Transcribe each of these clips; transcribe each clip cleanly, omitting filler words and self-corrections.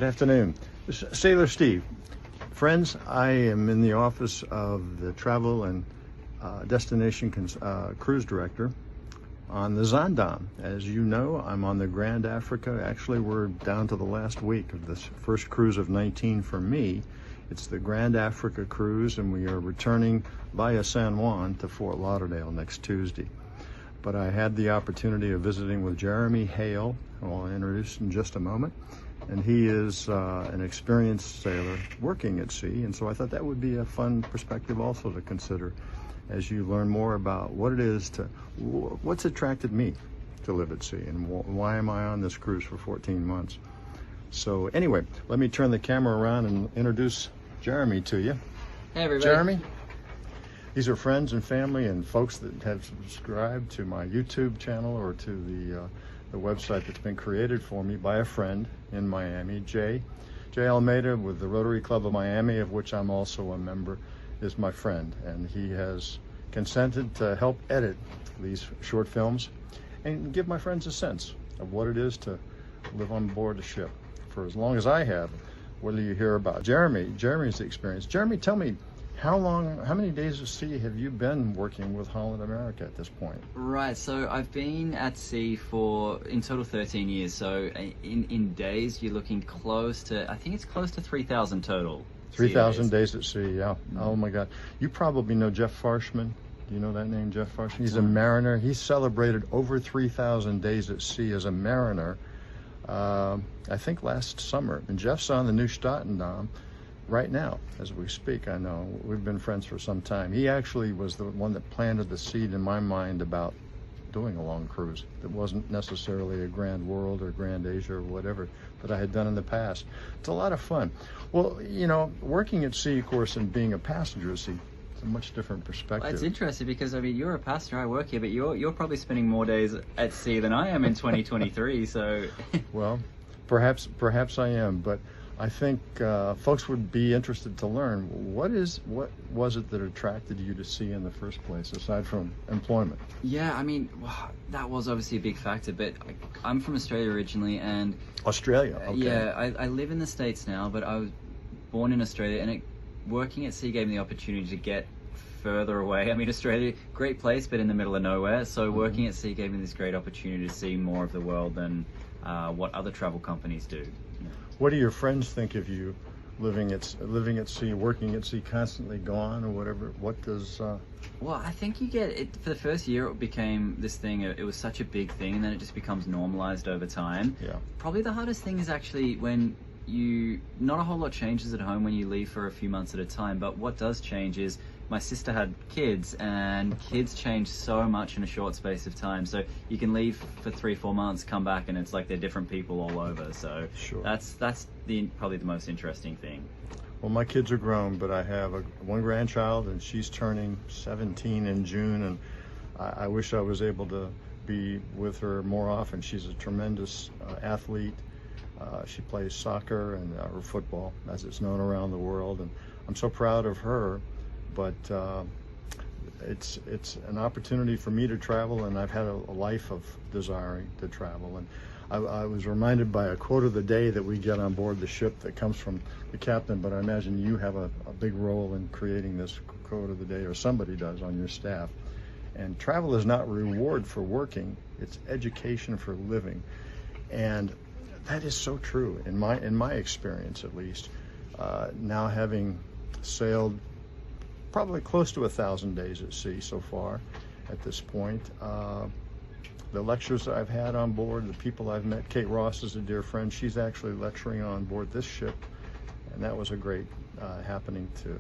afternoon. This is Sailor Steve. Friends, I am in the office of the Travel and Destination Cruise Director on the Zaandam. As you know, I'm on the Grand Africa. Actually, we're down to the last week of this first cruise of 19 for me. It's the Grand Africa cruise, and we are returning via San Juan to Fort Lauderdale next Tuesday. But I had the opportunity of visiting with Jeremy Hale, who I'll introduce in just a moment. And he is an experienced sailor working at sea, and so I thought that would be a fun perspective also to consider as you learn more about what it is what's attracted me to live at sea and why am I on this cruise for 14 months. So anyway, let me turn the camera around and introduce Jeremy to you. Hey everybody. Jeremy, these are friends and family and folks that have subscribed to my YouTube channel or to the website that's been created for me by a friend in Miami, Jay Almeida with the Rotary Club of Miami, of which I'm also a member, is my friend, and he has consented to help edit these short films and give my friends a sense of what it is to live on board a ship for as long as I have. Whether you hear about Jeremy's experience. Jeremy, tell me, how many days at sea have you been working with Holland America at this point? Right, so I've been at sea for in total 13 years. So in days, you're looking close to, I think it's close to 3,000 total. 3,000 days at sea, yeah. Oh my God. You probably know Jeff Farshman. Do you know that name, Jeff Farshman? He's a mariner. He celebrated over 3,000 days at sea as a mariner, I think last summer. And Jeff's on the new Statendam right now as we speak. I know we've been friends for some time. He actually was the one that planted the seed in my mind about doing a long cruise that wasn't necessarily a Grand World or Grand Asia or whatever that I had done in the past. It's a lot of fun. Well, you know, working at sea, of course, and being a passenger at sea, it's a much different perspective. Well, it's interesting because I mean you're a passenger, I work here, but you're probably spending more days at sea than I am in 2023. So well, perhaps I am, but I think folks would be interested to learn what was it that attracted you to sea in the first place, aside from employment? Yeah, I mean, that was obviously a big factor, but I'm from Australia originally, and Australia, okay. Yeah, I live in the States now, but I was born in Australia, and working at sea gave me the opportunity to get further away. I mean, Australia, great place, but in the middle of nowhere, so working at sea gave me this great opportunity to see more of the world than what other travel companies do. What do your friends think of you living at sea, working at sea, constantly gone or whatever? What does... Well, I think you get it for the first year. It became this thing. It was such a big thing, and then it just becomes normalized over time. Yeah. Probably the hardest thing is actually when not a whole lot changes at home when you leave for a few months at a time. But what does change is my sister had kids, and kids change so much in a short space of time. So you can leave for 3-4 months, come back, and it's like they're different people all over. So sure. That's probably the most interesting thing. Well, my kids are grown, but I have one grandchild, and she's turning 17 in June, and I wish I was able to be with her more often. She's a tremendous athlete. She plays soccer and or football, as it's known around the world, and I'm so proud of her. But it's an opportunity for me to travel, and I've had a life of desiring to travel. And I was reminded by a quote of the day that we get on board the ship that comes from the captain, but I imagine you have a big role in creating this quote of the day, or somebody does on your staff. And travel is not reward for working, it's education for living. And that is so true in my experience, at least. Now having sailed probably close to 1,000 days at sea so far at this point. The lectures I've had on board, the people I've met, Kate Ross is a dear friend. She's actually lecturing on board this ship, and that was a great happening to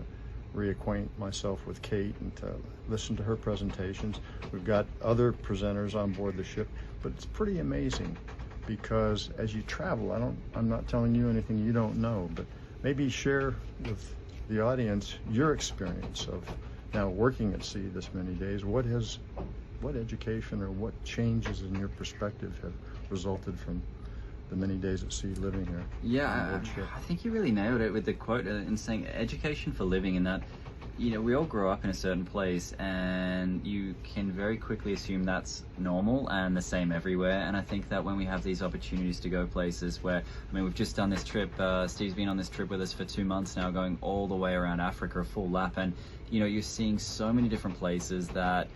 reacquaint myself with Kate and to listen to her presentations. We've got other presenters on board the ship, but it's pretty amazing because as you travel, I'm not telling you anything you don't know, but maybe share with the audience your experience of now working at sea this many days. What education or what changes in your perspective have resulted from the many days at sea living here? Yeah, I think you really nailed it with the quote in saying education for living, and that we all grow up in a certain place, and you can very quickly assume that's normal and the same everywhere. And I think that when we have these opportunities to go places where, we've just done this trip, Steve's been on this trip with us for 2 months now, going all the way around Africa, a full lap, and you're seeing so many different places that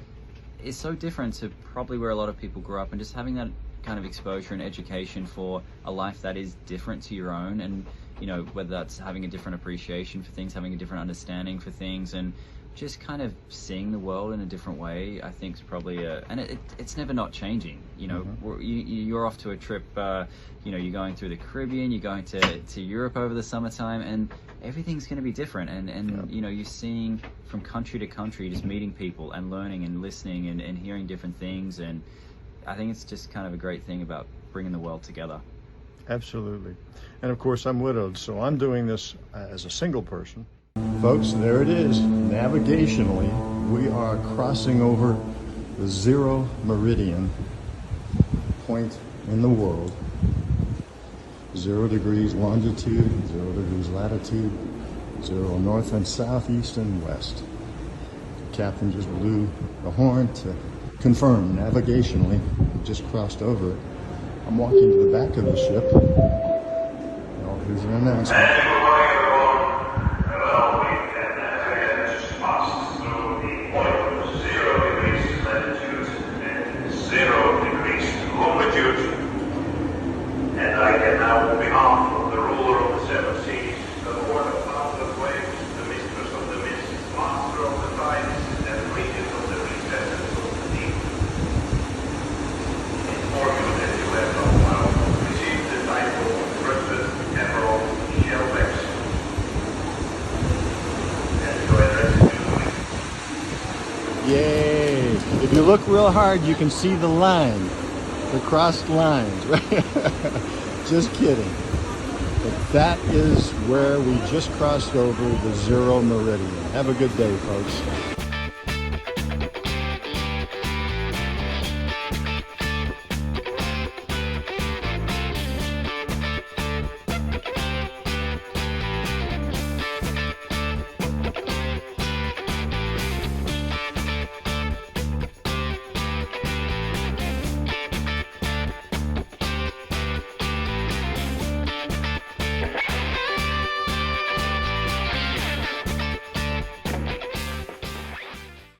is so different to probably where a lot of people grew up, and just having that kind of exposure and education for a life that is different to your own, and whether that's having a different appreciation for things, having a different understanding for things, and just kind of seeing the world in a different way, I think is probably it's never not changing. You're off to a trip, you're going through the Caribbean, you're going to Europe over the summertime, and everything's going to be different, and you're seeing from country to country, just meeting people and learning and listening and hearing different things, and I think it's just kind of a great thing about bringing the world together. Absolutely. And of course, I'm widowed, so I'm doing this as a single person. Folks, there it is. Navigationally, we are crossing over the 0 meridian point in the world. 0 degrees longitude, 0 degrees latitude, 0 north and south, east and west. The captain just blew the horn to confirm navigationally. We just crossed over it. I'm walking to the back of the ship. Oh, here's an announcement. Yay! If you look real hard, you can see the line, the crossed lines, right? Just kidding. But that is where we just crossed over the 0 meridian. Have a good day, folks.